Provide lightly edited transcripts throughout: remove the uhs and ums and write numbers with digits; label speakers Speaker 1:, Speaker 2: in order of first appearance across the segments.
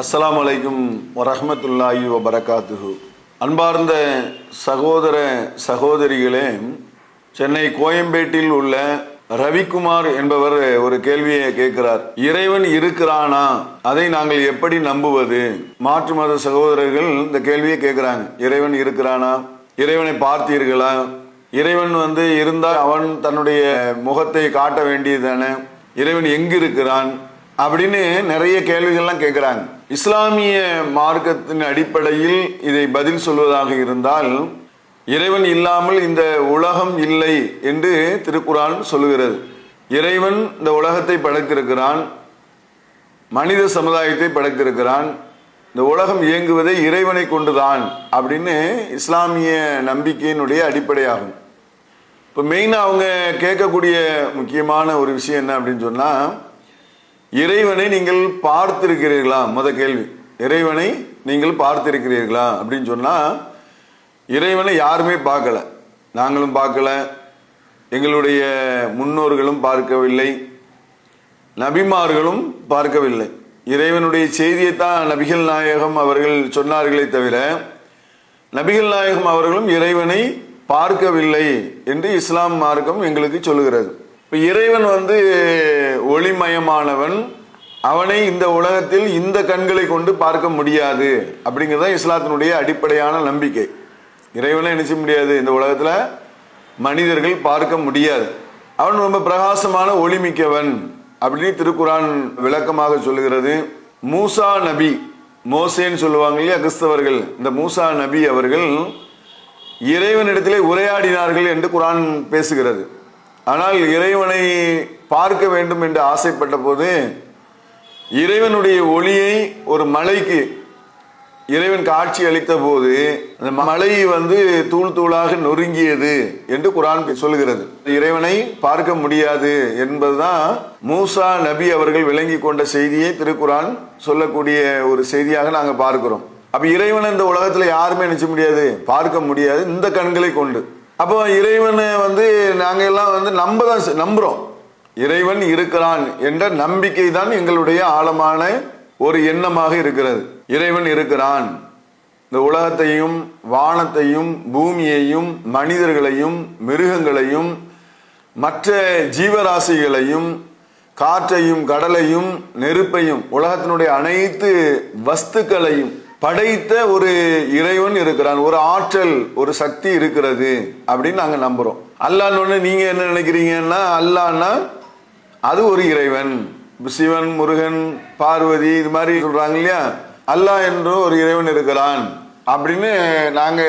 Speaker 1: அஸ்ஸலாமு அலைக்கும் வரஹ்மத்துல்லாஹி வபரகாத்துஹு. அன்பார்ந்த சகோதர சகோதரிகளே, சென்னை கோயம்பேட்டில் உள்ள ரவிக்குமார் என்பவர் ஒரு கேள்வியை கேட்கிறார். இறைவன் இருக்கிறானா, அதை நாங்கள் எப்படி நம்புவது? மாற்று மத சகோதரர்கள் இந்த கேள்வியை கேட்கிறாங்க. இறைவன் இருக்கிறானா, இறைவனை பார்த்தீர்களா, இறைவன் இருந்தால் அவன் தன்னுடைய முகத்தை காட்ட வேண்டியதானே, இறைவன் எங்கு இருக்கிறான் அப்படின்னு நிறைய கேள்விகள்லாம் கேட்குறாங்க. இஸ்லாமிய மார்க்கத்தின் அடிப்படையில் இதை பதில் சொல்வதாக இருந்தால், இறைவன் இல்லாமல் இந்த உலகம் இல்லை என்று திருக்குர்ஆன் சொல்லுகிறது. இறைவன் இந்த உலகத்தை படைத்திருக்கிறான், மனித சமுதாயத்தை படைத்திருக்கிறான், இந்த உலகம் இயங்குவதை இறைவனை கொண்டுதான் அப்படின்னு இஸ்லாமிய நம்பிக்கையினுடைய அடிப்படையாகும். இப்போ மெயினாக அவங்க கேட்கக்கூடிய முக்கியமான ஒரு விஷயம் என்ன அப்படின்னு சொன்னால், இறைவனை நீங்கள் பார்த்திருக்கிறீர்களா? முத கேள்வி, இறைவனை நீங்கள் பார்த்திருக்கிறீர்களா அப்படின்னு சொன்னால், இறைவனை யாருமே பார்க்கல, நாங்களும் பார்க்கல, எங்களுடைய முன்னோர்களும் பார்க்கவில்லை, நபிமார்களும் பார்க்கவில்லை. இறைவனுடைய செய்தியைத்தான் நபிகள் நாயகம் அவர்கள் சொன்னார்களே தவிர, நபிகள் நாயகம் அவர்களும் இறைவனை பார்க்கவில்லை என்று இஸ்லாம் மார்க்கம் எங்களுக்கு சொல்லுகிறது. இப்போ இறைவன் ஒளிமயமானவன், அவனை இந்த உலகத்தில் இந்த கண்களை கொண்டு பார்க்க முடியாது அப்படிங்கிறத இஸ்லாத்தினுடைய அடிப்படையான நம்பிக்கை. இறைவனை நினைச்ச முடியாது, இந்த உலகத்தில் மனிதர்கள் பார்க்க முடியாது. அவன் ரொம்ப பிரகாசமான ஒளிமிக்கவன் அப்படின்னு திருக்குர்ஆன் விளக்கமாக சொல்லுகிறது. மூசா நபி, மோசேன்னு சொல்லுவாங்க இல்லையா கிறிஸ்தவர்கள், இந்த மூசா நபி அவர்கள் இறைவனிடத்திலே உரையாடினார்கள் என்று குர்ஆன் பேசுகிறது. ஆனால் இறைவனை பார்க்க வேண்டும் என்று ஆசைப்பட்ட போது இறைவனுடைய ஒளியை ஒரு மலைக்கு இறைவன் காட்சி அளித்த போது அந்த மலை தூள் தூளாக நொறுங்கியது என்று குர்ஆன் சொல்லுகிறது. இறைவனை பார்க்க முடியாது என்பதுதான் மூசா நபி அவர்கள் விளங்கி கொண்ட செய்தியை திருக்குர்ஆன் சொல்லக்கூடிய ஒரு செய்தியாக நாங்கள் பார்க்கிறோம். அப்ப இறைவனை இந்த உலகத்துல யாருமே நினைச்ச முடியாது, பார்க்க முடியாது இந்த கண்களை கொண்டு. அப்போ இறைவனை நாங்க எல்லாம் நம்புறோம். இறைவன் இருக்கிறான் என்ற நம்பிக்கை தான் எங்களுடைய ஆழமான ஒரு எண்ணமாக இருக்கிறது. இறைவன் இருக்கிறான், இந்த உலகத்தையும் வானத்தையும் பூமியையும் மனிதர்களையும் மிருகங்களையும் மற்ற ஜீவராசிகளையும் காற்றையும் கடலையும் நெருப்பையும் உலகத்தினுடைய அனைத்து வஸ்துக்களையும் படைத்த ஒரு இறைவன் இருக்கிறான், ஒரு ஆற்றல், ஒரு சக்தி இருக்கிறது அப்படின்னு நாங்க நம்புறோம். அல்லாஹ்னு நீங்க என்ன நினைக்கிறீங்கன்னா, அல்லாஹ்னா அது ஒரு இறைவன். சிவன், முருகன், பார்வதி இது மாதிரி சொல்றாங்க இல்லையா, அல்லாஹ் என்று ஒரு இறைவன் இருக்கிறான் அப்படின்னு நாங்க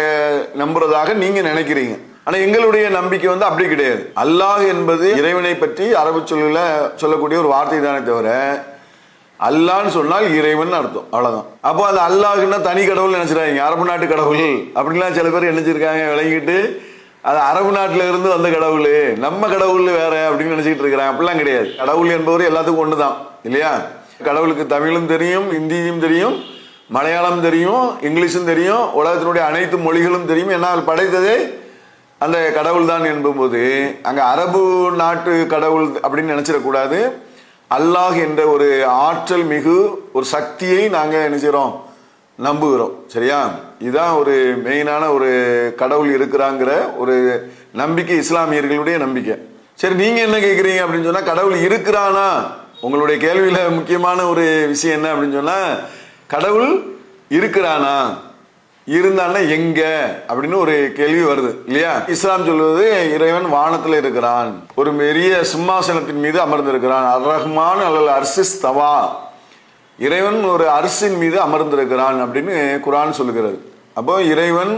Speaker 1: நம்புறதாக நீங்க நினைக்கிறீங்க. ஆனா எங்களுடைய நம்பிக்கை அப்படி கிடையாது. அல்லாஹ் என்பது இறைவனை பற்றி அரபு சொல்ல சொல்லக்கூடிய ஒரு வார்த்தை தானே தவிர, அல்லான்னு சொன்னால் இறைவன் அர்த்தம், அவ்வளவுதான். அப்போ அது அல்லாஹ்னா தனி கடவுள் நினைச்சிருக்காங்க, அரபு நாட்டு கடவுள் அப்படின்லாம் சில பேர் நினைச்சிருக்காங்க, விளங்கிட்டு அது அரபு நாட்டில இருந்து வந்த கடவுள், நம்ம கடவுள் வேற அப்படின்னு நினைச்சிட்டு இருக்கிறாங்க. அப்படிலாம் கிடையாது. கடவுள் என்பவர் எல்லாத்துக்கும் ஒண்ணுதான் இல்லையா? கடவுளுக்கு தமிழும் தெரியும், இந்தியும் தெரியும், மலையாளம் தெரியும், இங்கிலீஷும் தெரியும், உலகத்தினுடைய அனைத்து மொழிகளும் தெரியும். ஏன்னா படைத்ததே அந்த கடவுள் தான் என்பது அங்க அரபு நாட்டு கடவுள் அப்படின்னு நினைச்சிடக்கூடாது. அல்லாஹ் என்ற ஒரு ஆற்றல் மிகு ஒரு சக்தியை நாங்க என்ன செய்றோம், நம்புகிறோம். சரியா? இதுதான் ஒரு மெயினான ஒரு கடவுள் இருக்கிறாங்கிற ஒரு நம்பிக்கை, இஸ்லாமியர்களுடைய நம்பிக்கை. சரி, நீங்க என்ன கேட்குறீங்க அப்படின்னு சொன்னா, கடவுள் இருக்கிறானா? உங்களுடைய கேள்வியில முக்கியமான ஒரு விஷயம் என்ன அப்படின்னு சொன்னா, கடவுள் இருக்கிறானா, இருந்தான்னா எங்க அப்படின்னு ஒரு கேள்வி வருது இல்லையா? இஸ்லாம் சொல்வது இறைவன் வானத்துல இருக்கிறான், ஒரு பெரிய சிம்மாசனத்தின் மீது அமர்ந்திருக்கிறான். அர் ரஹ்மான் அலல் அர்ஷிஸ் தவா, இறைவன் ஒரு அரிசின் மீது அமர்ந்திருக்கிறான் அப்படின்னு குர்ஆன் சொல்லுகிறது. அப்போ இறைவன்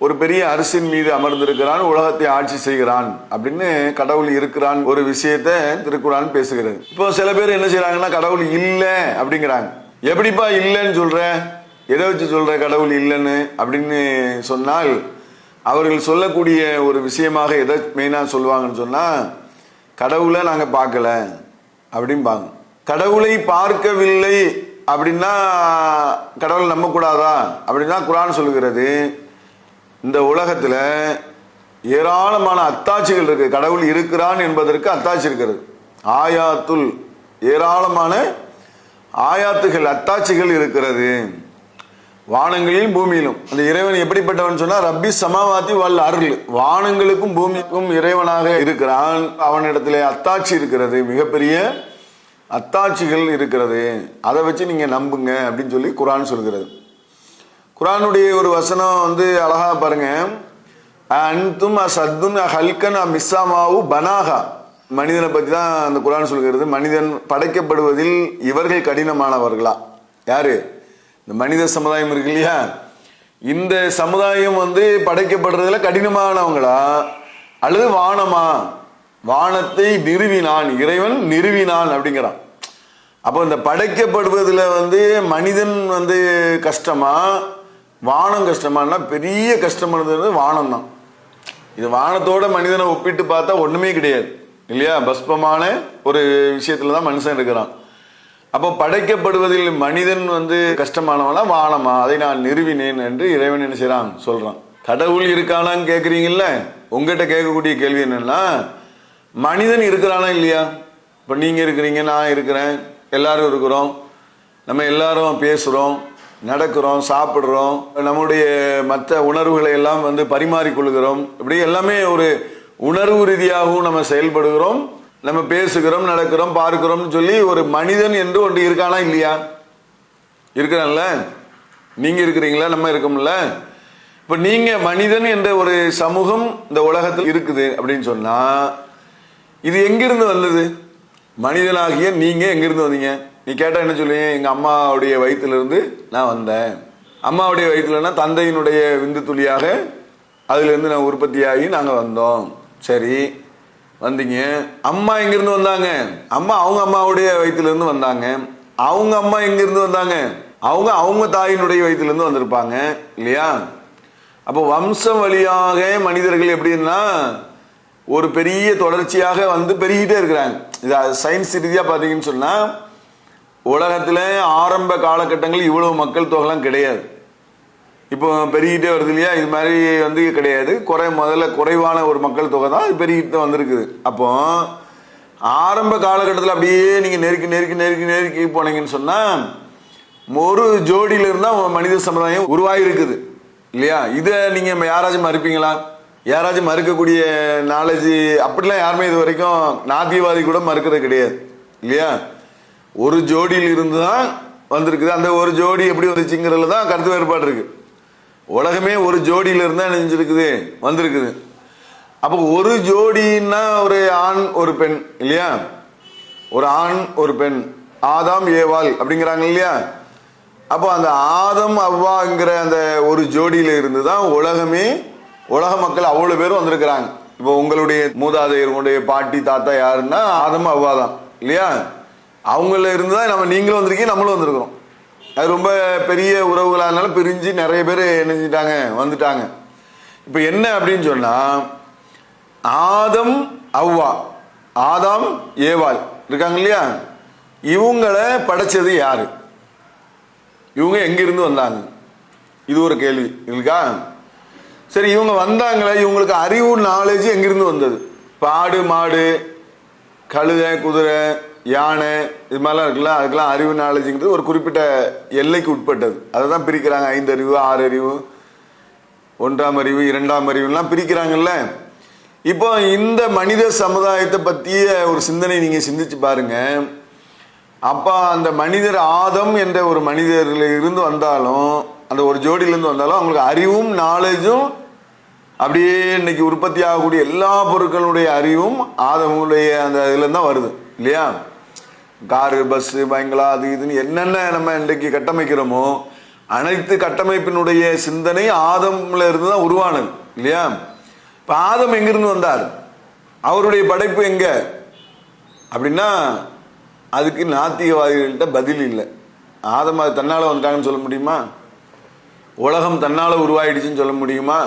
Speaker 1: ஒரு பெரிய அரிசின் மீது அமர்ந்திருக்கிறான், உலகத்தை ஆட்சி செய்கிறான் அப்படின்னு கடவுள் இருக்கிறான் ஒரு விஷயத்த திருக்குர்ஆன் பேசுகிறது. இப்போ சில பேர் என்ன செய்யறாங்கன்னா, கடவுள் இல்லை அப்படிங்கிறாங்க. எப்படிப்பா இல்லைன்னு சொல்ற, எதை வச்சு சொல்ற கடவுள் இல்லைன்னு அப்படின்னு சொன்னால், அவர்கள் சொல்லக்கூடிய ஒரு விஷயமாக எதை மெயினா சொல்லுவாங்கன்னு சொன்னா, கடவுளை நாங்க பார்க்கல அப்படிம்பாங்க. கடவுளை பார்க்கவில்லை அப்படின்னா கடவுள் நம்ப கூடாதா அப்படின்னா குர்ஆன் சொல்லுகிறது. இந்த உலகத்துல ஏராளமான அத்தாட்சிகள் இருக்கு, கடவுள் இருக்கிறான் என்பதற்கு அத்தாட்சி இருக்கிறது. ஆயாத்துல், ஏராளமான ஆயாத்துகள் அத்தாட்சிகள் இருக்கிறது வானங்களிலும் பூமியிலும். அந்த இறைவன் எப்படிப்பட்டவன் சொன்னா ரப்பி சமாவாத்தி வல் அருள், வானங்களுக்கும் பூமிக்கும் இறைவனாக இருக்கிறான். அவனிடத்திலே அத்தாட்சி இருக்கிறது, மிகப்பெரிய அத்தாட்சிகள் இருக்கிறது, அதை வச்சு நீங்க நம்புங்க அப்படின்னு சொல்லி குர்ஆன் சொல்கிறது. குர்ஆனுடைய ஒரு வசனம் அழகா பாருங்க, அன்தும் அசத்துன் ஹல்கன் மிஸ்ஸாமாவு பனாகா. மனிதனை பத்தி தான் அந்த குர்ஆன் சொல்கிறது. மனிதன் படைக்கப்படுவதில் இவர்கள் கடினமானவர்களா? யாரு? இந்த மனித சமுதாயம் இருக்கு இல்லையா, இந்த சமுதாயம் படைக்கப்படுறதுல கடினமானவங்களா அல்லது வானமா? வானத்தை நிறுவினான், இறைவன் நிறுவினான் அப்படிங்கிறான். அப்போ இந்த படைக்கப்படுவதில் மனிதன் கஷ்டமா வானம் கஷ்டமானா? பெரிய கஷ்டமானது வானம் தான். இது வானத்தோட மனிதனை ஒப்பிட்டு பார்த்தா ஒண்ணுமே கிடையாது இல்லையா? பஸ்பமான ஒரு விஷயத்துல தான் மனுஷன் இருக்கிறான். அப்போ படைக்கப்படுவதில் மனிதன் கஷ்டமானவனா வானமா? அதை நான் நிறுவினேன் என்று இறைவன் என்ன செய்யறான் சொல்றான். கடவுள் இருக்கானான்னு கேட்குறீங்கல்ல, உங்ககிட்ட கேட்கக்கூடிய கேள்வி என்னன்னா, மனிதன் இருக்கிறானா இல்லையா? இப்போ நீங்க இருக்கிறீங்க, நான் இருக்கிறேன், எல்லாரும் இருக்கிறோம், நம்ம எல்லாரும் பேசுறோம், நடக்கிறோம், சாப்பிடுறோம், நம்முடைய மற்ற உணர்வுகளை எல்லாம் பரிமாறிக்கொள்கிறோம். இப்படி எல்லாமே ஒரு உணர்வு ரீதியாகவும் நம்ம செயல்படுகிறோம், நம்ம பேசுகிறோம், நடக்கிறோம், பார்க்கிறோம் சொல்லி ஒரு மனிதன் என்று ஒன்று இருக்கானா இல்லையா? இருக்கிறான்ல. நீங்க இருக்கிறீங்களா? நம்ம இருக்கோம்ல. இப்ப நீங்க மனிதன் என்ற ஒரு சமூகம் இந்த உலகத்தில் இருக்குது அப்படின்னு சொன்னா, இது எங்கிருந்து வந்தது? மனிதனாகிய நீங்க எங்கிருந்து வந்தீங்க? நீ கேட்டா என்ன சொல்லுவீங்க? எங்க அம்மாவுடைய வயிற்றிலிருந்து நான் வந்தேன். அம்மாவுடைய வயிற்றுலன்னா தந்தையினுடைய விந்து துளியாக அதுல இருந்து நான் உற்பத்தியாகி நாங்க வந்தோம். சரி, வந்தீங்க. அம்மா எங்கிருந்து வந்தாங்க? அம்மா அவங்க அம்மாவுடைய வயிற்றிலிருந்து வந்தாங்க. அவங்க அம்மா எங்கிருந்து வந்தாங்க? அவங்க அவங்க தாயினுடைய வயிற்றிலிருந்து வந்திருப்பாங்க இல்லையா? அப்போ வம்சம் வழியாக மனிதர்கள் எப்படின்னா ஒரு பெரிய தொடர்ச்சியாக பெருகிட்டே இருக்கிறாங்க. இது சயின்ஸ் ரீதியா பாத்தீங்கன்னு சொன்னா, உலகத்துல ஆரம்ப காலகட்டங்கள் இவ்வளவு மக்கள் தொகைலாம் கிடையாது. இப்போ பெருகிட்டே வருது இல்லையா? இது மாதிரி கிடையாது. முதல்ல குறைவான ஒரு மக்கள் தொகை தான், அது பெருகிட்டு வந்திருக்குது. அப்போ ஆரம்ப காலகட்டத்தில் அப்படியே நீங்க நெருக்கி நெருக்கி நெருக்கி நெருக்கி போனீங்கன்னு சொன்னா, ஒரு ஜோடியில இருந்தா மனித சமுதாயம் உருவாகி இருக்குது இல்லையா? இதை நீங்க யாராச்சும் மறுப்பீங்களா? யாராச்சும் மறுக்கக்கூடிய நாலேஜ் அப்படிலாம் யாருமே இது வரைக்கும் நாத்தியவாதி கூட மறுக்கிறது கிடையாது இல்லையா? ஒரு ஜோடியில் இருந்து தான் வந்திருக்குது. அந்த ஒரு ஜோடி எப்படி வந்துச்சுங்கிறதுல தான் கருத்து வேறுபாடு இருக்கு. உலகமே ஒரு ஜோடியில இருந்தா நினைஞ்சிருக்குது, வந்திருக்குது. அப்போ ஒரு ஜோடின்னா ஒரு ஆண் ஒரு பெண் இல்லையா? ஒரு ஆண் ஒரு பெண், ஆதாம் ஏவாள் அப்படிங்கிறாங்க இல்லையா? அப்போ அந்த ஆதம் அவ்வாங்கிற அந்த ஒரு ஜோடியில இருந்து தான் உலக மக்கள் அவ்வளவு பேரும் வந்திருக்கிறாங்க. இப்போ உங்களுடைய மூதாதையர், உங்களுடைய பாட்டி தாத்தா யாருன்னா ஆதம் அவ்வா தான் இல்லையா? அவங்கள இருந்துதான் நம்ம நீங்களும் வந்திருக்கீங்க, நம்மளும் வந்திருக்கிறோம். அது ரொம்ப பெரிய உறவுகளானால பிரிஞ்சு நிறைய பேர் நினைஞ்சிட்டாங்க, வந்துட்டாங்க. இப்ப என்ன அப்படின்னு சொன்னா, ஆதம் அவ்வா, ஆதாம் ஏவாள் இருக்காங்க இல்லையா? இவங்களை படைச்சது யாரு? இவங்க எங்கிருந்து வந்தாங்க? இது ஒரு கேள்வி இருக்கா? சரி, இவங்க வந்தாங்களே, இவங்களுக்கு அறிவு நாலேஜ் எங்கிருந்து வந்தது? ஆடு மாடு கழுதை குதிரை யானை இது மாதிரிலாம் இருக்குல்ல, அதுக்கெல்லாம் அறிவு நாலேஜுங்கிறது ஒரு குறிப்பிட்ட எல்லைக்கு உட்பட்டது. அதை தான் பிரிக்கிறாங்க. 5 அறிவு 6 அறிவு, 1ஆம் அறிவு 2ஆம் அறிவுலாம் பிரிக்கிறாங்கல்ல. இப்போ இந்த மனித சமுதாயத்தை பற்றிய ஒரு சிந்தனை நீங்க சிந்திச்சு பாருங்க. அப்ப அந்த மனிதர் ஆதம் என்ற ஒரு மனிதர்ல இருந்து வந்தாலும், அந்த ஒரு ஜோடியிலிருந்து வந்தாலும் அவங்களுக்கு அறிவும் நாலேஜும் அப்படியே இன்னைக்கு உற்பத்தி ஆகக்கூடிய எல்லா பொருட்களுடைய அறிவும் ஆதமுடைய அந்த இதுல தான் வருது இல்லையா? காரு பஸ் பங்களா அது இதுன்னு என்னென்ன நம்ம இன்றைக்கு கட்டமைக்கிறோமோ அனைத்து கட்டமைப்பினுடைய சிந்தனை ஆதம்ல இருந்து தான் உருவானது இல்லையா? இப்ப ஆதம் எங்கிருந்து வந்தார்? அவருடைய படைப்பு எங்க அப்படின்னா, அதுக்கு நாத்திகவாதிகள்கிட்ட பதில் இல்லை. ஆதம் அது தன்னால வந்துட்டாங்கன்னு சொல்ல முடியுமா? உலகம் தன்னால உருவாயிடுச்சுன்னு சொல்ல முடியுமா?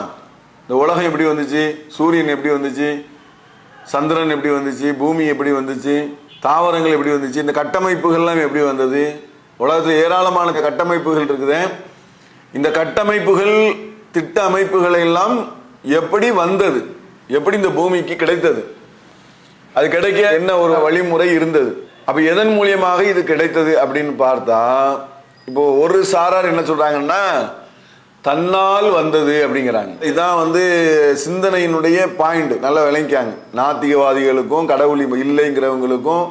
Speaker 1: இந்த உலகம் எப்படி வந்துச்சு? சூரியன் எப்படி வந்துச்சு? சந்திரன் எப்படி வந்துச்சு? பூமி எப்படி வந்துச்சு? தாவரங்கள் எப்படி வந்துச்சு? இந்த கட்டமைப்புகள்லாம் எப்படி வந்தது? உலகத்தில் ஏராளமான கட்டமைப்புகள் இருக்குது. இந்த கட்டமைப்புகள் திட்ட அமைப்புகளை எல்லாம் எப்படி வந்தது? எப்படி இந்த பூமிக்கு கிடைத்தது? அது கிடைக்க என்ன ஒரு வழிமுறை இருந்தது? அப்ப எதன் மூலியமாக இது கிடைத்தது அப்படின்னு பார்த்தா, இப்போ ஒரு சாரார் என்ன சொல்றாங்கன்னா தன்னால் வந்தது அப்படிங்கிறாங்க. இதான் சிந்தனையினுடைய பாயிண்ட். நல்லா விளங்கிக்காங்க. நாத்திகவாதிகளுக்கும் கடவுள் இல்லைங்கிறவங்களுக்கும்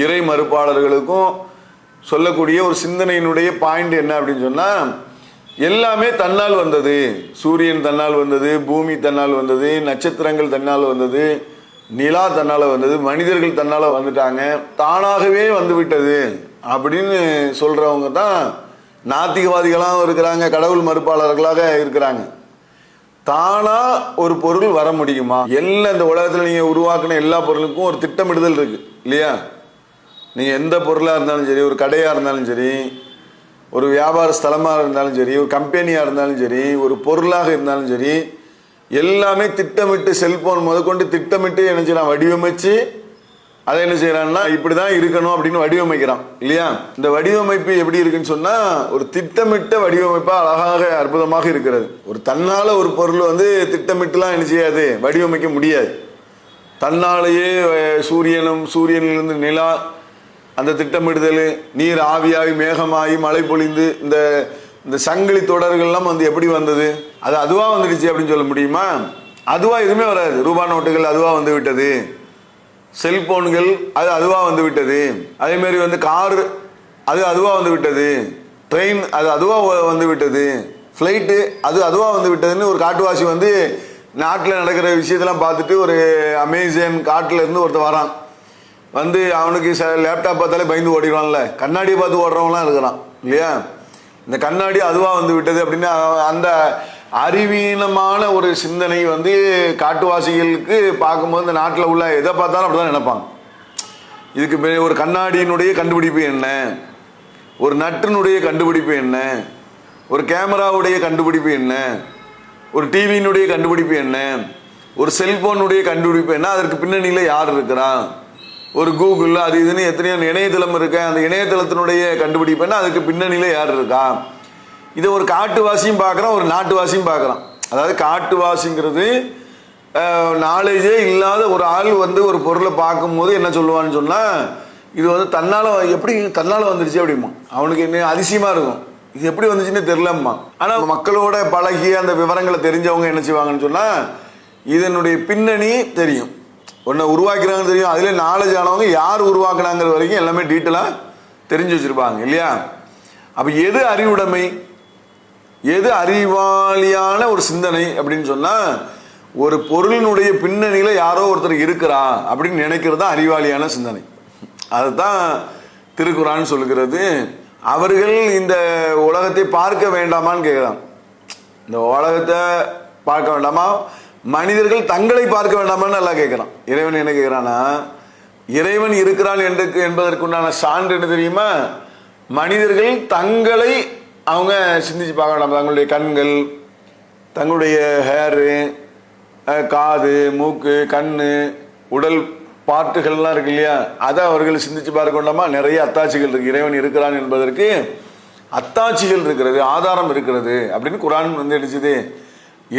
Speaker 1: இறை மறுப்பாளர்களுக்கும் சொல்லக்கூடிய ஒரு சிந்தனையினுடைய பாயிண்ட் என்ன அப்படின்னு சொன்னா, எல்லாமே தன்னால் வந்தது. சூரியன் தன்னால் வந்தது, பூமி தன்னால் வந்தது, நட்சத்திரங்கள் தன்னால் வந்தது, நிலா தன்னால வந்தது, மனிதர்கள் தன்னால வந்துட்டாங்க, தானாகவே வந்து விட்டது அப்படின்னு சொல்றவங்க தான் நாத்திகவாதிகளாக இருக்கிறாங்க, கடவுள் மறுப்பாளர்களாக இருக்கிறாங்க. தானா ஒரு பொருள் வர முடியுமா? எல்லா இந்த உலகத்தில் நீங்க உருவாக்கின எல்லா பொருளுக்கும் ஒரு திட்டமிடுதல் இருக்கு இல்லையா? நீங்க எந்த பொருளா இருந்தாலும் சரி, ஒரு கடையா இருந்தாலும் சரி, ஒரு வியாபார ஸ்தலமாக இருந்தாலும் சரி, ஒரு கம்பெனியாக இருந்தாலும் சரி, ஒரு பொருளாக இருந்தாலும் சரி, எல்லாமே திட்டமிட்டு, செல்போன் முதற்கொண்டு திட்டமிட்டு என்ன செய்யறான், வடிவமைச்சு அதை என்ன செய்யறான்னா இப்படிதான் இருக்கணும் அப்படின்னு வடிவமைக்கிறான் இல்லையா? இந்த வடிவமைப்பு எப்படி இருக்குன்னு சொன்னா ஒரு திட்டமிட்ட வடிவமைப்பா அழகாக அற்புதமாக இருக்கிறது. ஒரு தன்னால ஒரு பொருள் திட்டமிட்டுலாம் என்ன செய்யாது, வடிவமைக்க முடியாது. தன்னாலேயே சூரியனிலிருந்து நிலா, அந்த திட்டமிடுதல், நீர் ஆவியாகி மேகமாகி மழை பொழிந்து இந்த சங்கிலி தொடர்கள்லாம் எப்படி வந்தது? அது அதுவா வந்துடுச்சு அப்படின்னு சொல்ல முடியுமா? அதுவா எதுவுமே வராது. ரூபா நோட்டுகள் அதுவா வந்து விட்டது, செல்போன்கள் அது அதுவா வந்து விட்டது, அதே மாதிரி கார் அது அதுவா வந்து விட்டது, ட்ரெயின் அது அதுவா வந்து விட்டது, ஃப்ளைட்டு அது அதுவா வந்து விட்டதுன்னு ஒரு காட்டுவாசி நாட்டில் நடக்கிற விஷயத்தெல்லாம் பார்த்துட்டு ஒரு அமேசான் காட்டில் இருந்து ஒருத்தர் வரான். அவனுக்கு லேப்டாப் பார்த்தாலே பயந்து ஓடிடுவான்ல, கண்ணாடியை பார்த்து ஓடுறவங்களாம் இருக்கிறான் இல்லையா? இந்த கண்ணாடி அதுவா வந்து விட்டது அப்படின்னு அந்த அறிவீனமான ஒரு சிந்தனை காட்டுவாசிகளுக்கு பார்க்கும்போது இந்த நாட்டில் உள்ள எதை பார்த்தாலும் அப்படிதான் நினைப்பாங்க. இதுக்கு ஒரு கண்ணாடியினுடைய கண்டுபிடிப்பு என்ன, ஒரு நட்டினுடைய கண்டுபிடிப்பு என்ன, ஒரு கேமராவுடைய கண்டுபிடிப்பு என்ன, ஒரு டிவியினுடைய கண்டுபிடிப்பு என்ன, ஒரு செல்போனுடைய கண்டுபிடிப்பு என்ன, அதற்கு பின்னணியில் யார் இருக்கிறான், ஒரு கூகுள் அது இதுன்னு எத்தனையோ இணையதளம் இருக்கு, அந்த இணையதளத்தினுடைய கண்டுபிடிப்பு என்ன, அதுக்கு பின்னணியில் யார் இருக்கா. இதை ஒரு காட்டுவாசியும் பார்க்குறான், ஒரு நாட்டுவாசியும் பார்க்குறான். அதாவது காட்டுவாசிங்கிறது நாலேஜே இல்லாத ஒரு ஆள் ஒரு பொருளை பார்க்கும்போது என்ன சொல்லுவான்னு சொன்னால், இது தன்னால் எப்படி தன்னால் வந்துடுச்சு அப்படிமா, அவனுக்கு என்ன அதிசயமாக இருக்கும், இது எப்படி வந்துச்சுன்னு தெரிலம்மா. ஆனால் மக்களோட பழகி அந்த விவரங்களை தெரிஞ்சவங்க என்ன செய்வாங்கன்னு சொன்னால், இதனுடைய பின்னணி தெரியும், ஒன்றை உருவாக்குறாங்கன்னு தெரியும், அதில் நாலேஜ் ஆனவங்க யார் உருவாக்குனாங்கிற வரைக்கும் எல்லாமே டீட்டெயிலாக தெரிஞ்சு வச்சுருப்பாங்க இல்லையா? அப்போ எது அறிவுடைமை, எது அறிவாளியான ஒரு சிந்தனை அப்படின்னு சொன்னால், ஒரு பொருளினுடைய பின்னணியில் யாரோ ஒருத்தர் இருக்கிறா அப்படின்னு நினைக்கிறது தான் அறிவாளியான சிந்தனை. அதுதான் திருக்குரான் சொல்லுகிறது. அவர்கள் இந்த உலகத்தை பார்க்க வேண்டாமான்னு கேட்குறான். இந்த உலகத்தை பார்க்க வேண்டாமா, மனிதர்கள் தங்களை பார்க்க வேண்டாமான்னு நல்லா கேட்குறான். இறைவன் என்ன கேட்குறான்னா, இறைவன் இருக்கிறான் என்பதற்குண்டான சான்று என்ன தெரியுமா? மனிதர்கள் தங்களை அவங்க சிந்திச்சு பார்க்க வேண்டாம். தங்களுடைய கண்கள், தங்களுடைய ஹேரு, காது, மூக்கு, கண்ணு, உடல் பார்ட்டுகள்லாம் இருக்கு இல்லையா, அதை அவர்கள் சிந்திச்சு பார்க்க வேண்டாமா? நிறைய அத்தாட்சிகள் இருக்கு. இறைவன் இருக்கிறான் என்பதற்கு அத்தாட்சிகள் இருக்கிறது, ஆதாரம் இருக்கிறது அப்படின்னு குரான் எடுத்துது.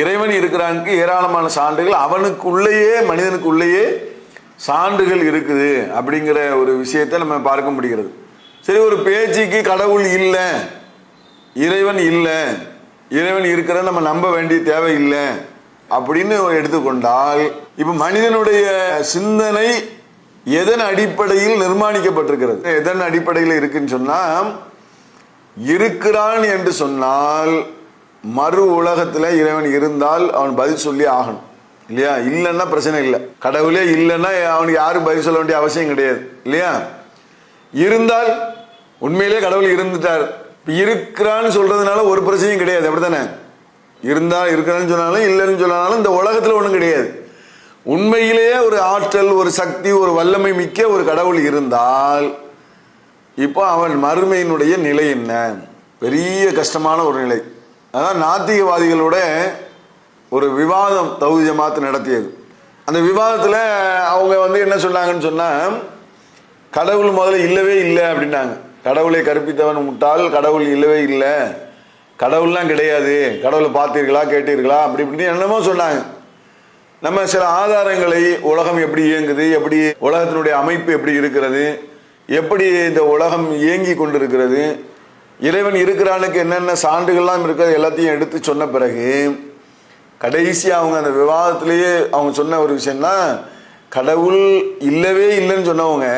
Speaker 1: இறைவன் இருக்கிறானுக்கு ஏராளமான சான்றுகள், அவனுக்குள்ளேயே மனிதனுக்குள்ளேயே சான்றுகள் இருக்குது அப்படிங்கிற ஒரு விஷயத்தை நம்ம பார்க்க முடிகிறது. சரி, ஒரு பேச்சுக்கு கடவுள் இல்லை, இறைவன் இல்லை, இறைவன் இருக்கிற நம்ம நம்ப வேண்டிய தேவை இல்லை அப்படின்னு எடுத்துக்கொண்டால், இப்ப மனிதனுடைய சிந்தனை எதன் அடிப்படையில் நிர்மாணிக்கப்பட்டிருக்கிறது, எதன் அடிப்படையில் இருக்குன்னு சொன்னா, இருக்கிறான் என்று சொன்னால் மறு உலகத்துல இறைவன் இருந்தால் அவன் பதில் சொல்லி ஆகணும் இல்லையா? இல்லைன்னா பிரச்சனை இல்லை. கடவுளே இல்லைன்னா அவனுக்கு யாரும் பதில் சொல்ல வேண்டிய அவசியம் கிடையாது இல்லையா? இருந்தால் உண்மையிலே கடவுள் இருந்துட்டார், இருக்கிறான்னு சொல்றதுனால ஒரு பிரச்சனையும் கிடையாது, அப்படித்தானே? இருந்தா இருக்கிறான்னு சொன்னாலும் இல்லைன்னு சொன்னாலும் இந்த உலகத்துல ஒண்ணும் கிடையாது. உண்மையிலேயே ஒரு ஆற்றல், ஒரு சக்தி, ஒரு வல்லமை மிக்க ஒரு கடவுள் இருந்தால் இப்போ அவன் மறுமையினுடைய நிலை என்ன? பெரிய கஷ்டமான ஒரு நிலை. அதான் நாத்திகவாதிகளோட ஒரு விவாதம் தௌஹீத் ஜமாத் நடத்தியது. அந்த விவாதத்துல அவங்க என்ன சொன்னாங்கன்னு சொன்னா, கடவுள் முதல்ல இல்லவே இல்லை அப்படின்னாங்க. கடவுளை கற்பித்தவன் முட்டாள், கடவுள் இல்லவே இல்லை, கடவுள்லாம் கிடையாது, கடவுளை பார்த்தீர்களா கேட்டீர்களா அப்படி இப்படின்னு என்னமோ சொன்னாங்க. நம்ம சில ஆதாரங்களை, உலகம் எப்படி இயங்குது, எப்படி உலகத்தினுடைய அமைப்பு எப்படி இருக்கிறது, எப்படி இந்த உலகம் இயங்கி கொண்டிருக்கிறது, இறைவன் இருக்கிறானுக்கு என்னென்ன சான்றுகள்லாம் இருக்கிறது எல்லாத்தையும் எடுத்து சொன்ன பிறகு கடைசி அவங்க அந்த விவாதத்திலேயே அவங்க சொன்ன ஒரு விஷயம்னா, கடவுள் இல்லவே இல்லைன்னு சொன்னவங்க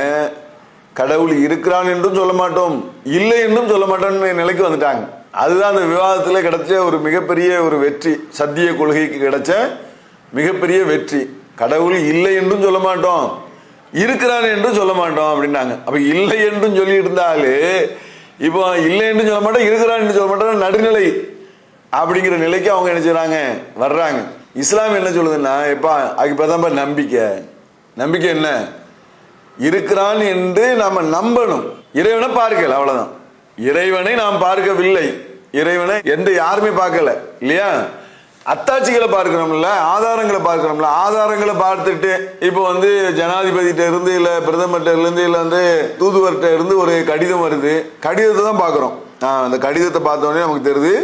Speaker 1: கடவுள் இருக்கிறான் என்றும் சொல்ல மாட்டோம், இல்லை என்றும் சொல்ல மாட்டோம்னு நிலைக்கு வந்துட்டாங்க. அதுதான் அந்த விவாதத்தில் கிடைச்ச ஒரு மிகப்பெரிய ஒரு வெற்றி, சத்திய கொள்கைக்கு கிடைச்ச மிகப்பெரிய வெற்றி. கடவுள் இல்லை என்றும் சொல்ல மாட்டோம், இருக்கிறான் என்றும் சொல்ல மாட்டோம் அப்படின்னாங்க. அப்ப இல்லை என்றும் சொல்லி இருந்தாலே இப்போ இல்லை என்று சொல்ல மாட்டோம், இருக்கிறான் என்று சொல்ல மாட்டோம், நடுநிலை அப்படிங்கிற நிலைக்கு அவங்க என்ன செய்றாங்க, வர்றாங்க. இஸ்லாம் என்ன சொல்லுதுன்னா, எப்பா அதுக்கு இப்பதான்ப்பா நம்பிக்கை. நம்பிக்கை என்ன, இருக்கிறான் என்று நாம நம்பணும். இறைவனை பார்க்கல, அவ்வளவுதான். இறைவனை நாம் பார்க்கவில்லை, இறைவனை எந்த யாருமே பார்க்கல இல்லையா. அத்தாட்சிகளை பார்க்கிறோம்ல, ஆதாரங்களை பார்க்கிறோம்ல, ஆதாரங்களை பார்த்துட்டு இப்போ வந்து ஜனாதிபதிகிட்ட இருந்து இல்ல பிரதமர்கிட்ட இருந்து இல்ல வந்து தூதுவர்கிட்ட இருந்து ஒரு கடிதம் வருது, கடிதத்தை தான் பார்க்கிறோம். அந்த கடிதத்தை பார்த்தோடனே நமக்கு தெரியுது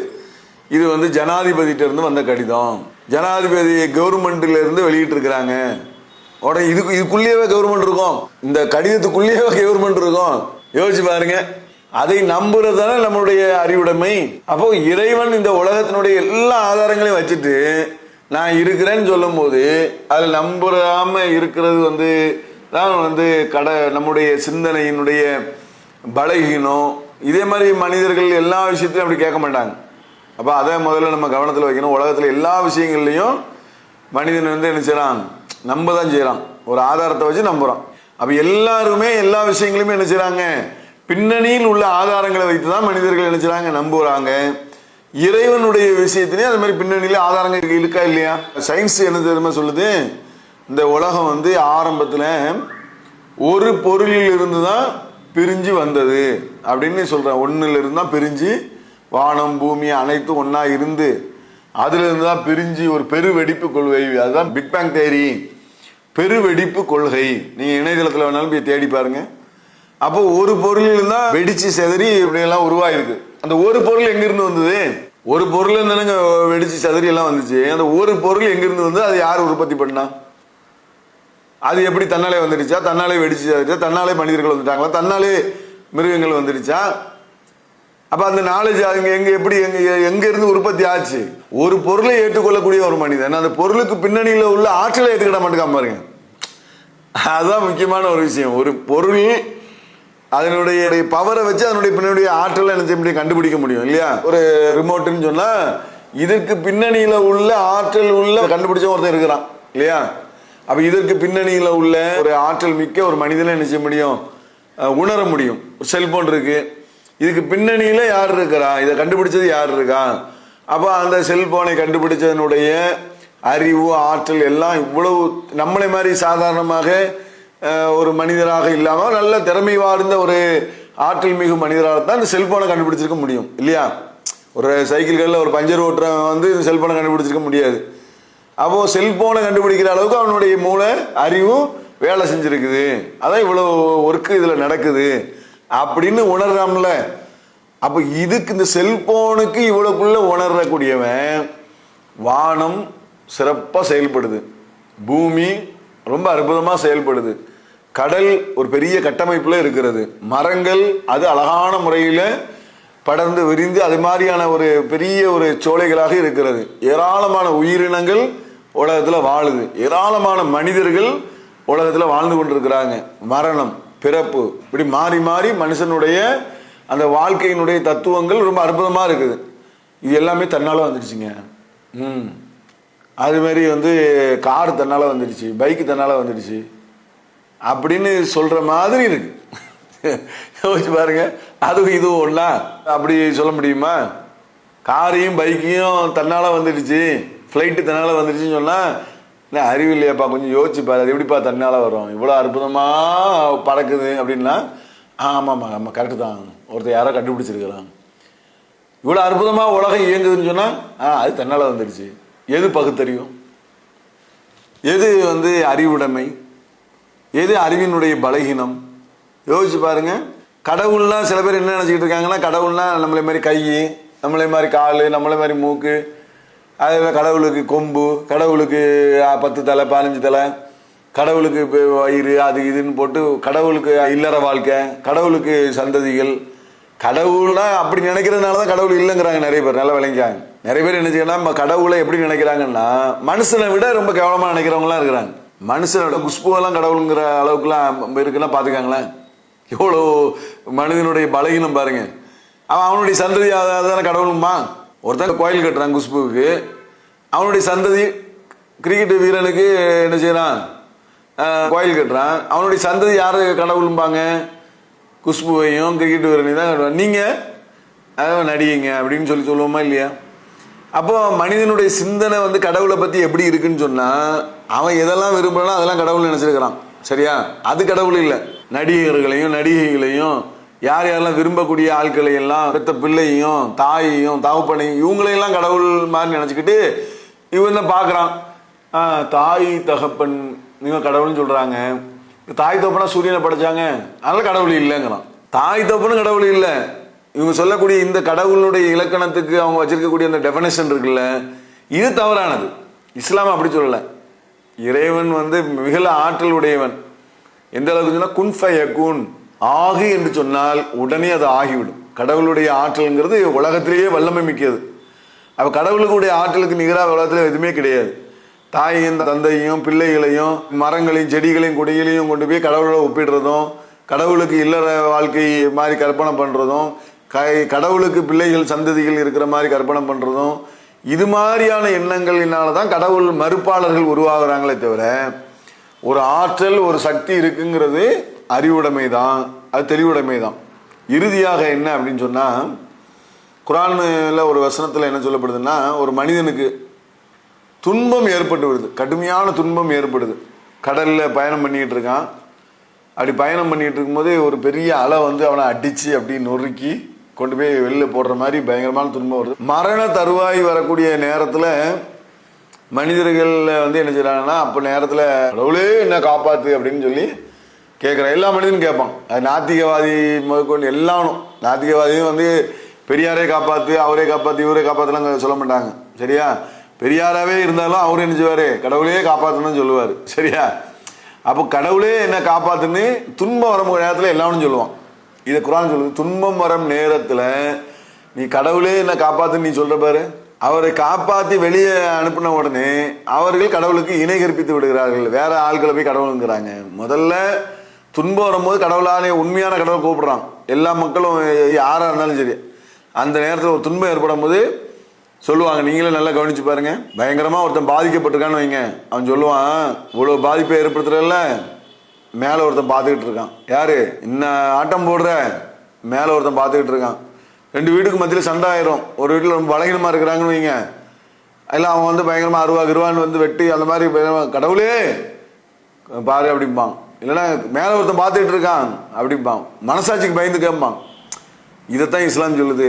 Speaker 1: இது வந்து ஜனாதிபதிகிட்ட இருந்து வந்த கடிதம், ஜனாதிபதி கவர்மெண்ட்ல இருந்து வெளியிட்டு இருக்கிறாங்க. உடனே இதுக்குள்ளேயே கவர்மெண்ட் இருக்கும், இந்த கடிதத்துக்குள்ளேயே கவர்மெண்ட் இருக்கும். யோசிச்சு பாருங்க. அதை நம்புறதுதானே நம்மளுடைய அறிவுடைமை. அப்போ இறைவன் இந்த உலகத்தினுடைய எல்லா ஆதாரங்களையும் வச்சுட்டு நான் இருக்கிறேன்னு சொல்லும் போது அதில் நம்புறாம இருக்கிறது வந்து தான் வந்து நம்முடைய சிந்தனையினுடைய பலகீனம். இதே மாதிரி மனிதர்கள் எல்லா விஷயத்தையும் அப்படி கேட்க மாட்டாங்க. அப்போ அதை முதல்ல நம்ம கவனத்தில் வைக்கணும். உலகத்தில் எல்லா விஷயங்கள்லையும் மனிதன் வந்து என்ன செய்யறான், நம்ப தான் செய்யறான், ஒரு ஆதாரத்தை வச்சு நம்புறான். அப்ப எல்லாருமே எல்லா விஷயங்களையுமே என்ன செய்யறாங்க, பின்னணியில் உள்ள ஆதாரங்களை வைத்துதான் மனிதர்கள் என்ன செய்யறாங்க, நம்புறாங்க. இறைவனுடைய விஷயத்திலேயே அது மாதிரி பின்னணியில ஆதாரங்கள் இருக்கா இல்லையா. சயின்ஸ் என்ன தெரியுமா சொல்லுது, இந்த உலகம் வந்து ஆரம்பத்துல ஒரு பொருளில் இருந்து தான் பிரிஞ்சு வந்தது அப்படின்னு சொல்றேன். ஒன்னுல இருந்து தான் பிரிஞ்சு, வானம் பூமி அனைத்தும் ஒன்னா இருந்து அதுல இருந்து தான் பிரிஞ்சு ஒரு பெருவெடிப்பு கொள்கை, அதுதான் பிக் பேங் தியரி, பெருவெடிப்பு கொள்கை. நீங்க இணையதளத்தில் வேணாலும் போய் தேடி பாருங்க. அப்போ ஒரு பொருளில் இருந்தா வெடிச்சு செதறி இப்படியெல்லாம் உருவாயிருக்கு. அந்த ஒரு பொருள் எங்கிருந்து வந்தது, ஒரு பொருள் இருந்தானுங்க வெடிச்சு செதறி எல்லாம் வந்துச்சு. அந்த ஒரு பொருள் எங்கிருந்து வந்து அது யார் உற்பத்தி பண்ணா, அது எப்படி தன்னாலே வந்துடுச்சா, தன்னாலே வெடிச்சு செதறிச்சா, தன்னாலே மனிதர்கள் வந்துட்டாங்களா, தன்னாலே மிருகங்கள் வந்துடுச்சா. அப்ப அந்த நாலேஜ் அங்க எங்க எப்படி எங்க இருந்து உற்பத்தி ஆச்சு. ஒரு பொருளை ஏற்றுக்கொள்ளக்கூடிய ஒரு மனிதன் அந்த பொருளுக்கு பின்னணியில உள்ள ஆற்றலை ஏற்றுக்கிட மாட்டேங்க பாருங்க. அதுதான் முக்கியமான ஒரு விஷயம். ஒரு பொருள் அதனுடைய பவரை வச்சு அதனுடைய பின்னாடி ஆற்றலை என்ன செய்ய முடியும், கண்டுபிடிக்க முடியும் இல்லையா. ஒரு ரிமோட்னு சொன்னா இதற்கு பின்னணியில உள்ள ஆற்றல் உள்ள கண்டுபிடிச்ச ஒருத்தர் இருக்கிறான் இல்லையா. அப்ப இதற்கு பின்னணியில உள்ள ஒரு ஆற்றல் மிக்க ஒரு மனிதனை என்ன செய்ய முடியும், உணர முடியும். செல்போன் இருக்கு, இதுக்கு பின்னணியில யார் இருக்கிறா, இதை கண்டுபிடிச்சது யார் இருக்கா. அப்ப அந்த செல்போனை கண்டுபிடிச்சதனுடைய அறிவு ஆற்றல் எல்லாம் இவ்வளவு நம்மளை மாதிரி சாதாரணமாக ஒரு மனிதராக இல்லாம நல்ல திறமை வாய்ந்த ஒரு ஆற்றல் மிகு மனிதராக தான் இந்த செல்போனை கண்டுபிடிச்சிருக்க முடியும் இல்லையா. ஒரு சைக்கிள்களில் ஒரு பஞ்சர் ஓட்டுறவன் வந்து இந்த செல்போனை கண்டுபிடிச்சிருக்க முடியாது. அப்போ செல்போனை கண்டுபிடிக்கிற அளவுக்கு அவனுடைய மூளை அறிவும் வேலை செஞ்சிருக்குது. அதான் இவ்வளவு ஒர்க்கு இதுல நடக்குது அப்படின்னு உணர்றாம்ல. அப்ப இதுக்கு இந்த செல்போனுக்கு இவ்வளவுக்குள்ள உணரக்கூடியவன், வானம் சிறப்பா செயல்படுது, பூமி ரொம்ப அற்புதமா செயல்படுது, கடல் ஒரு பெரிய கட்டமைப்புல இருக்கிறது, மரங்கள் அது அழகான முறையில படர்ந்து விரிந்து அது மாதிரியான ஒரு பெரிய ஒரு சோலைகளாக இருக்கிறது, ஏராளமான உயிரினங்கள் உலகத்துல வாழுது, ஏராளமான மனிதர்கள் உலகத்துல வாழ்ந்து கொண்டிருக்கிறாங்க. மரணம் பிறப்பு இப்படி மாறி மாறி மனுஷனுடைய அந்த வாழ்க்கையினுடைய தத்துவங்கள் ரொம்ப அற்புதமா இருக்குது. இது எல்லாமே தன்னால வந்துடுச்சுங்க. அது மாதிரி வந்து கார் தன்னால வந்துடுச்சு, பைக்கு தன்னால வந்துடுச்சு அப்படின்னு சொல்ற மாதிரி இருக்கு. யோசிச்சு பாருங்க. அதுவும் இதுவும் ஒண்ணா அப்படி சொல்ல முடியுமா? காரையும் பைக்கையும் தன்னால வந்துடுச்சு, ஃப்ளைட்டு தன்னால வந்துடுச்சுன்னு சொன்னா அறிவு இல்லையாப்பா, கொஞ்சம் யோசிச்சு பாரு, அது எப்படிப்பா தன்னால வரும், இவ்வளவு அற்புதமா பறக்குது அப்படின்னா. ஆமாம்மா ஆமா கரெக்டு தான், ஒருத்தர் யாரோ கண்டுபிடிச்சிருக்கிறான். இவ்வளவு அற்புதமா உலகம் இயங்குதுன்னு சொன்னா அது தன்னால வந்துடுச்சு. எது பகுத்தறியும், எது வந்து அறிவுடைமை, எது அறிவினுடைய பலகீனம்? யோசிச்சு பாருங்க. கடவுள்னா சில பேர் என்ன நினைச்சுக்கிட்டு இருக்காங்கன்னா, கடவுள்னா நம்மளை மாதிரி கை, நம்மளை மாதிரி கால், நம்மளை மாதிரி மூக்கு, அதில் கடவுளுக்கு கொம்பு, கடவுளுக்கு 10 தலை 15 தலை கடவுளுக்கு வயிறு அது இதுன்னு போட்டு கடவுளுக்கு இல்லற வாழ்க்கை, கடவுளுக்கு சந்ததிகள், கடவுள்னா அப்படி நினைக்கிறதுனால தான் கடவுள் இல்லைங்கிறாங்க நிறைய பேர். நல்லா விளங்கிக்காங்க. நிறைய பேர் என்ன செய்யணும், கடவுளை எப்படி நினைக்கிறாங்கன்னா மனுஷனை விட ரொம்ப கேவலமா நினைக்கிறவங்களாம் இருக்கிறாங்க. மனுஷனோட குஷ்புவெல்லாம் கடவுளுங்கிற அளவுக்குலாம் இருக்குன்னா பாத்துக்காங்களேன். எவ்வளோ மனிதனுடைய பலகீனம் பாருங்க. அவனுடைய சந்ததி தானே கடவுளுமா. ஒருத்தன் கோயில் கட்டுறான் குஷ்புவுக்கு, அவனுடைய சந்ததி கிரிக்கெட் வீரனுக்கு என்ன செய்யறான், கோயில் கட்டுறான், அவனுடைய சந்ததி யாரு கடவுளும்பாங்க, குஷ்புவையும் கிரிக்கெட் வீரனையும் தான் கட்டுவான். நீங்க நடிகைங்க அப்படின்னு சொல்லுவோமா இல்லையா? அப்போ மனிதனுடைய சிந்தனை கடவுளை பத்தி எப்படி இருக்குன்னு சொன்னா, அவன் எதெல்லாம் விரும்புறானோ அதெல்லாம் கடவுள் நினைச்சிருக்கிறான். சரியா? அது கடவுள் இல்லை. நடிகர்களையும் நடிகைகளையும் யார் யாரெல்லாம் விரும்பக்கூடிய ஆட்களையெல்லாம், பெத்த பிள்ளையும் தாயையும் தகப்பனையும் இவங்களையெல்லாம் கடவுள் மாதிரி நினைச்சுக்கிட்டு இவன் தான் பாக்குறான். தாய் தகப்பன் நீங்க கடவுள்னு சொல்றாங்க. தாய் தகப்பனா சூரியனை படைச்சாங்க, அதனால கடவுள் இல்லைங்கிறான். தாய் தகப்பனும் கடவுள் இல்லை. இவங்க சொல்லக்கூடிய இந்த கடவுளுடைய இலக்கணத்துக்கு அவங்க வச்சிருக்கக்கூடிய அந்த டெஃபினேஷன் இருக்குல்ல, இது தவறானது. இஸ்லாம் அப்படி சொல்லல. இறைவன் மிக ஆற்றல் உடையவன். எந்த அளவுக்கு சொன்னா குன் ஃபயகுன், ஆகு என்று சொன்னால் உடனே அது ஆகிவிடும். கடவுளுடைய ஆற்றல்ங்கிறது உலகத்திலேயே வல்லமை மிக்கது. அப்ப கடவுளுடைய ஆற்றலுக்கு நிகராக உலகத்துல எதுவுமே கிடையாது. தாயையும் தந்தையும் பிள்ளைகளையும் மரங்களையும் செடிகளையும் கொடிகளையும் கொண்டு போய் கடவுளோட ஒப்பிடுறதும், கடவுளுக்கு இல்லற வாழ்க்கை மாதிரி கற்பனை பண்றதும், கடவுளுக்கு பிள்ளைகள் சந்ததிகள் இருக்கிற மாதிரி கற்பனை பண்றதும், இது மாதிரியான எண்ணங்களினாலதான் கடவுள் மறுப்பாளர்கள் உருவாகிறாங்களே தவிர, ஒரு ஆற்றல் ஒரு சக்தி இருக்குங்கிறது அறிவுடைமை தான், அது தெளிவுடைமை தான். இறுதியாக என்ன அப்படின்னு சொன்னா, குர்ஆன்ல ஒரு வசனத்துல என்ன சொல்லப்படுதுன்னா, ஒரு மனிதனுக்கு துன்பம் ஏற்பட்டு வருது, கடுமையான துன்பம் ஏற்படுது. கடல்ல பயணம் பண்ணிட்டு இருக்கான். அப்படி பயணம் பண்ணிட்டு இருக்கும்போது ஒரு பெரிய அலை அவனை அடிச்சு அப்படி நொறுக்கி கொண்டு போய் வெளில போடுற மாதிரி பயங்கரமான துன்பம் வருது. மரண தருவாய் வரக்கூடிய நேரத்துல மனிதர்கள் என்ன செய்யறாங்கன்னா, அப்ப நேரத்துல கடவுளே என்ன காப்பாத்து அப்படின்னு சொல்லி கேட்கிறான். எல்லா மனிதனும் கேட்பான். அது நாத்திகவாதி முதற்கொண்டு எல்லாரும். நாத்திகவாதியும் பெரியாரே காப்பாத்து, அவரே காப்பாத்து, இவரே காப்பாத்தலாம் சொல்ல மாட்டாங்க. சரியா? பெரியாராவே இருந்தாலும் அவரு என்ன செய்வாரு, கடவுளே காப்பாத்துன்னு சொல்லுவாரு. சரியா? அப்போ கடவுளே என்ன காப்பாத்துன்னு துன்பம் வரும் நேரத்துல எல்லாரும் சொல்லுவான். இதை குர்ஆன் சொல்லுது. துன்பம் வரும் நேரத்துல நீ கடவுளே என்ன காப்பாத்துன்னு நீ சொல்ற பாரு, அவரை காப்பாத்தி வெளியே அனுப்பின உடனே அவர்கள் கடவுளுக்கு இணை கற்பித்து விடுகிறார்கள். வேற ஆட்களை போய் கடவுளுங்கிறாங்க. முதல்ல துன்பம் வரும்போது கடவுளானே உண்மையான கடவுள் கூப்பிடுறான். எல்லா மக்களும் யாரா இருந்தாலும் சரி, அந்த நேரத்தில் ஒரு துன்பம் ஏற்படும் போது சொல்லுவாங்க. நீங்களே நல்லா கவனிச்சு பாருங்க. பயங்கரமா ஒருத்தன் பாதிக்கப்பட்டிருக்கான்னு வைங்க, அவன் சொல்லுவான், இவ்வளவு பாதிப்பை ஏற்படுத்துறல மேல ஒருத்தன் பார்த்துக்கிட்டு இருக்கான். யாரு இன்னும் ஆட்டம் போடுற, மேல ஒருத்தன் பார்த்துக்கிட்டு இருக்கான். ரெண்டு வீட்டுக்கு மத்தியில் சண்டை ஆயிரும். ஒரு வீட்டில் ரொம்ப பலகீனமா இருக்கிறாங்கன்னு வைங்க, எல்லாம் அவன் பயங்கரமா அருவான்னு வெட்டி அந்த மாதிரி கடவுளே பாரு அப்படிம்பான். இல்லைன்னா மேல ஒருத்தன் பார்த்துக்கிட்டு இருக்கான் அப்படிம்பான். மனசாட்சிக்கு பயந்து கேட்பான். இதைத்தான் இஸ்லாம் சொல்லுது.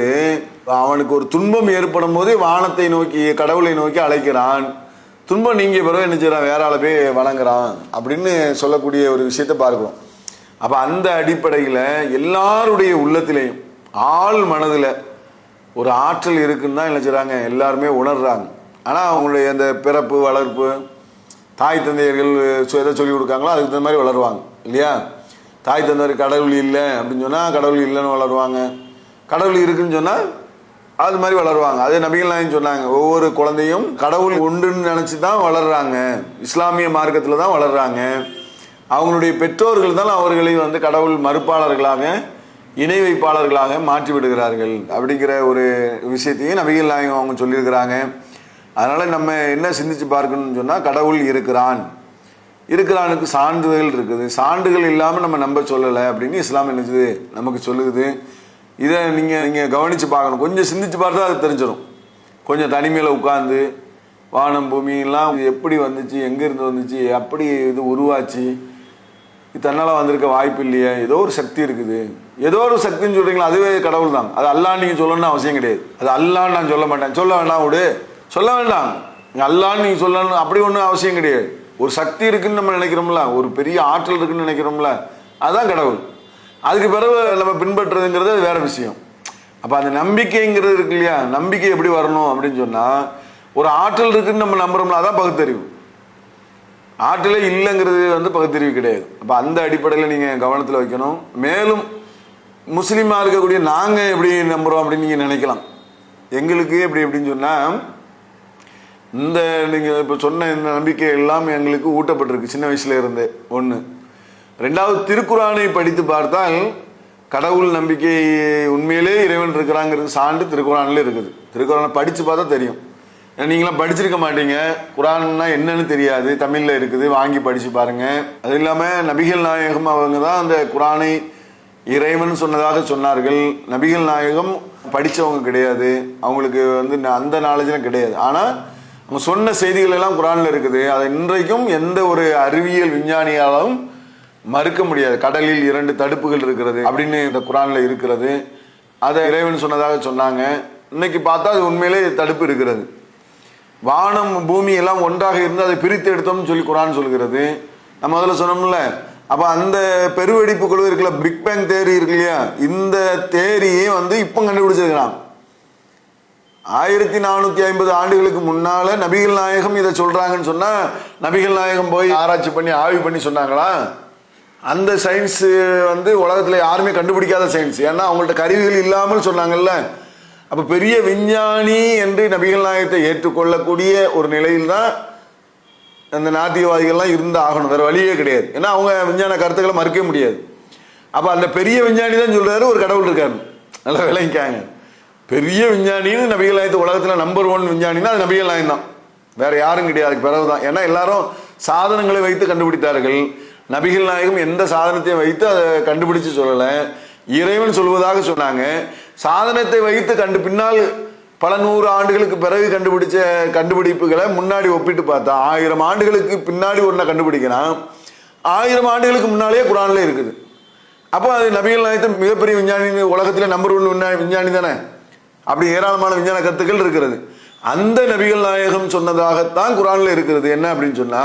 Speaker 1: அவனுக்கு ஒரு துன்பம் ஏற்படும் போது வானத்தை நோக்கி கடவுளை நோக்கி அழைக்கிறான். துன்பம் நீங்க பிறகு என்ன செய்யறான், வேற ஆளை போய் வணங்குறான் அப்படின்னு சொல்லக்கூடிய ஒரு விஷயத்தை பார்க்கிறோம். அப்ப அந்த அடிப்படையில எல்லாருடைய உள்ளத்திலையும் ஆள் மனதுல ஒரு ஆற்றல் இருக்குன்னு தான் என்ன செய்றாங்க, எல்லாருமே உணர்றாங்க. ஆனா அவங்களுடைய அந்த பிறப்பு வளர்ப்பு, தாய் தந்தையர்கள் எதை சொல்லி கொடுக்காங்களோ அதுக்கு தகுந்த மாதிரி வளருவாங்க இல்லையா? தாய் தந்தையர் கடவுள் இல்லை அப்படின்னு சொன்னா கடவுள் இல்லைன்னு வளருவாங்க. கடவுள் இருக்குன்னு சொன்னா அது மாதிரி வளருவாங்க. அதே நபிகள் நாயகம் சொன்னாங்க, ஒவ்வொரு குழந்தையும் கடவுள் உண்டுன்னு நினைச்சு தான் வளர்றாங்க, இஸ்லாமிய மார்க்கத்துல தான் வளர்றாங்க. அவங்களுடைய பெற்றோர்கள் தான் அவர்களை கடவுள் மறுப்பாளர்களாக இணை வைப்பாளர்களாக மாற்றி விடுகிறார்கள் அப்படிங்கிற ஒரு விஷயத்தையும் நபிகள் நாயகம் அவங்க சொல்லியிருக்கிறாங்க. அதனால நம்ம என்ன சிந்திச்சு பார்க்கணும்னு சொன்னா, கடவுள் இருக்கிறான், இருக்கிறானுக்கு சான்றுகள் இருக்குது. சான்றுகள் இல்லாமல் நம்ம நம்ப சொல்லலை அப்படின்னு இஸ்லாம் என்னது நமக்கு சொல்லுது. இதை நீங்க கவனிச்சு பார்க்கணும். கொஞ்சம் சிந்திச்சு பார்த்தா அது தெரிஞ்சிடும். கொஞ்சம் தனிமையில உட்கார்ந்து வானம் பூமியெல்லாம் எப்படி வந்துச்சு, எங்கிருந்து வந்துச்சு, அப்படி இது உருவாச்சு, இது தன்னால வந்திருக்க வாய்ப்பு இல்லையே, ஏதோ ஒரு சக்தி இருக்குது. ஏதோ ஒரு சக்தின்னு சொல்றீங்களா, அதுவே கடவுள் தான். அது அல்லான்னு நீங்க சொல்லணும்னு அவசியம் கிடையாது. அது அல்லான்னு நான் சொல்ல மாட்டேன், சொல்ல வேண்டாம், விடு, சொல்ல வேண்டாம். அல்லான்னு நீங்க சொல்லணும் அப்படி ஒன்றும் அவசியம் கிடையாது. ஒரு சக்தி இருக்குன்னு நம்ம நினைக்கிறோம்ல, ஒரு பெரிய ஆற்றல் இருக்குன்னு நினைக்கிறோம்ல, அதுதான் கடவுள். அதுக்கு பிறகு நம்ம பின்பற்றுறதுங்கிறது அது வேற விஷயம். அப்ப அந்த நம்பிக்கைங்கிறது இருக்கு இல்லையா, நம்பிக்கை எப்படி வரணும் அப்படின்னு சொன்னா, ஒரு ஆற்றல் இருக்குன்னு நம்ம நம்புறோம்ல, அதான் பகுத்தறிவு. ஆற்றலே இல்லைங்கிறது வந்து பகுத்தறிவு கிடையாது. அப்போ அந்த அடிப்படையில் நீங்கள் கவனத்தில் வைக்கணும். மேலும் முஸ்லீமாக இருக்கக்கூடிய நாங்கள் எப்படி நம்புகிறோம் அப்படின்னு நீங்கள் நினைக்கலாம். எங்களுக்கு எப்படின்னு சொன்னால், இந்த நீங்கள் இப்போ சொன்ன இந்த நம்பிக்கை எல்லாம் எங்களுக்கு ஊட்டப்பட்டிருக்கு சின்ன வயசுல இருந்தே. ஒன்று. ரெண்டாவது, திருக்குறானை படித்து பார்த்தால் கடவுள் நம்பிக்கை உண்மையிலே இறைவன் இருக்கிறாங்கிறது சான்று திருக்குறானில் இருக்குது. திருக்குறானை படித்து பார்த்தா தெரியும். நீங்களாம் படிச்சிருக்க மாட்டீங்க, குரான்னா என்னன்னு தெரியாது, தமிழில் இருக்குது, வாங்கி படித்து பாருங்கள். அது இல்லாமல் நபிகள் நாயகம் அவங்க தான் அந்த குரானை இறைவன் சொன்னதாக சொன்னார்கள். நபிகள் நாயகம் படித்தவங்க கிடையாது, அவங்களுக்கு வந்து அந்த நாலேஜ்லாம் கிடையாது. ஆனால் அவங்க சொன்ன செய்திகள் எல்லாம் குரானில் இருக்குது. அதை இன்றைக்கும் எந்த ஒரு அறிவியல் விஞ்ஞானியாலும் மறுக்க முடியாது. கடலில் 2 தடுப்புகள் இருக்கிறது அப்படின்னு இந்த குரானில் இருக்கிறது. அதை இறைவன் சொன்னதாக சொன்னாங்க. இன்னைக்கு பார்த்தா அது உண்மையிலே தடுப்பு இருக்கிறது. வானம் பூமி எல்லாம் ஒன்றாக இருந்து அதை பிரித்து எடுத்தோம்னு சொல்லி குரான் சொல்கிறது. நம்ம முதல்ல சொன்னோம்ல, அப்போ அந்த பெருவெடிப்பு குழு இருக்குல்ல, பிக் பேங் தேரி இருக்கு இல்லையா, இந்த தேரியை வந்து இப்போ கண்டுபிடிச்சிருக்கிறான். 1450 ஆண்டுகளுக்கு முன்னால நபிகள் நாயகம் இதை சொல்றாங்கன்னு சொன்னா, நபிகள் நாயகம் போய் ஆராய்ச்சி பண்ணி ஆய்வு பண்ணி சொன்னாங்களா? அந்த சயின்ஸ் வந்து உலகத்தில் யாருமே கண்டுபிடிக்காத சயின்ஸ். ஏன்னா அவங்கள்ட்ட கருவிகள் இல்லாமல் சொன்னாங்கல்ல. அப்போ பெரிய விஞ்ஞானி என்று நபிகள் நாயகத்தை ஏற்றுக்கொள்ளக்கூடிய ஒரு நிலையில் தான் அந்த நாத்திகவாதிகள்லாம் இருந்து ஆகணும். வேறு வழியே கிடையாது. ஏன்னா அவங்க விஞ்ஞான கருத்துக்களை மறுக்க முடியாது. அப்போ அந்த பெரிய விஞ்ஞானி தான் சொல்றாரு ஒரு கடவுள் இருக்காரு. நல்லா விளங்கிக்காங்க. பெரிய விஞ்ஞானின்னு நபிகள் நாயகத்தை உலகத்தில் நம்பர் 1 விஞ்ஞானின்னா அது நபிகள் நாயகம் தான், வேற யாரும் கிடையாது. அதுக்கு பிறகு தான். ஏன்னா எல்லாரும் சாதனங்களை வைத்து கண்டுபிடித்தார்கள். நபிகள் நாயகம் எந்த சாதனத்தையும் வைத்து அதை கண்டுபிடிச்சு சொல்லலை, இறைவன் சொல்வதாக சொன்னாங்க. சாதனத்தை வைத்து பின்னால் பல 100 ஆண்டுகளுக்கு பிறகு கண்டுபிடிச்ச கண்டுபிடிப்புகளை முன்னாடி ஒப்பிட்டு பார்த்தா 1000 ஆண்டுகளுக்கு பின்னாடி ஒன்றை கண்டுபிடிக்கிறான். 1000 ஆண்டுகளுக்கு முன்னாலேயே குரான்ல இருக்குது. அப்போ அது நபிகள் நாயகத்தின் மிகப்பெரிய விஞ்ஞானி, உலகத்தில் நம்பர் 1 விஞ்ஞானி தானே. அப்படி ஏராளமான விஞ்ஞான கருத்துக்கள் இருக்கிறது. அந்த நபிகள் நாயகம் சொன்னதாகத்தான் குரான்ல இருக்கிறது. என்ன அப்படின்னு சொன்னா,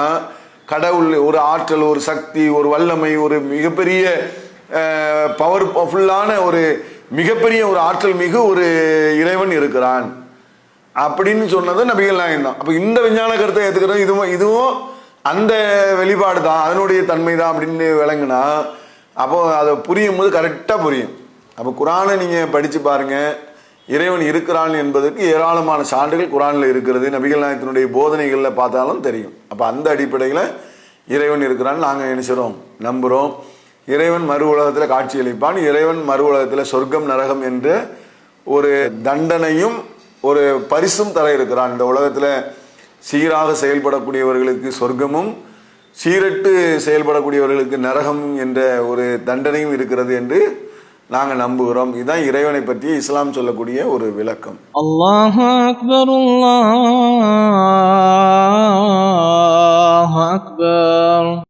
Speaker 1: கடவுள் ஒரு ஆற்றல், ஒரு சக்தி, ஒரு வல்லமை, ஒரு மிகப்பெரிய பவர்ஃபுல்லான ஒரு மிகப்பெரிய ஒரு ஆற்றல் மிகு ஒரு இறைவன் இருக்கிறான் அப்படின்னு சொன்னது நபிகள் நாயகம் தான். அப்போ இந்த விஞ்ஞான கருத்தை ஏற்றுக்கிறது இதுவும் அந்த வெளிப்பாடு தான், அதனுடைய தன்மை தான் அப்படின்னு விளங்குனா அப்போ அதை புரியும் போது கரெக்டாக புரியும். அப்போ குரானை நீங்கள் படித்து பாருங்க, இறைவன் இருக்கிறான் என்பதற்கு ஏராளமான சான்றுகள் குரானில் இருக்கிறது. நபிகள் நாயகத்தினுடைய போதனைகளில் பார்த்தாலும் தெரியும். அப்போ அந்த அடிப்படையில் இறைவன் இருக்கிறான்னு நாங்கள் என்ன செய்கிறோம், நம்புகிறோம். இறைவன் மறு உலகத்தில் காட்சியளிப்பான். இறைவன் மறு உலகத்தில் சொர்க்கம் நரகம் என்ற ஒரு தண்டனையும் ஒரு பரிசும் தர இருக்கிறான். இந்த உலகத்தில் சீராக செயல்படக்கூடியவர்களுக்கு சொர்க்கமும், சீரட்டு செயல்படக்கூடியவர்களுக்கு நரகம் என்ற ஒரு தண்டனையும் இருக்கிறது என்று நாங்கள் நம்புகிறோம். இதுதான் இறைவனை பற்றி இஸ்லாம் சொல்லக்கூடிய ஒரு விளக்கம்.
Speaker 2: அல்லாஹு அக்பர், அல்லாஹு அக்பர்.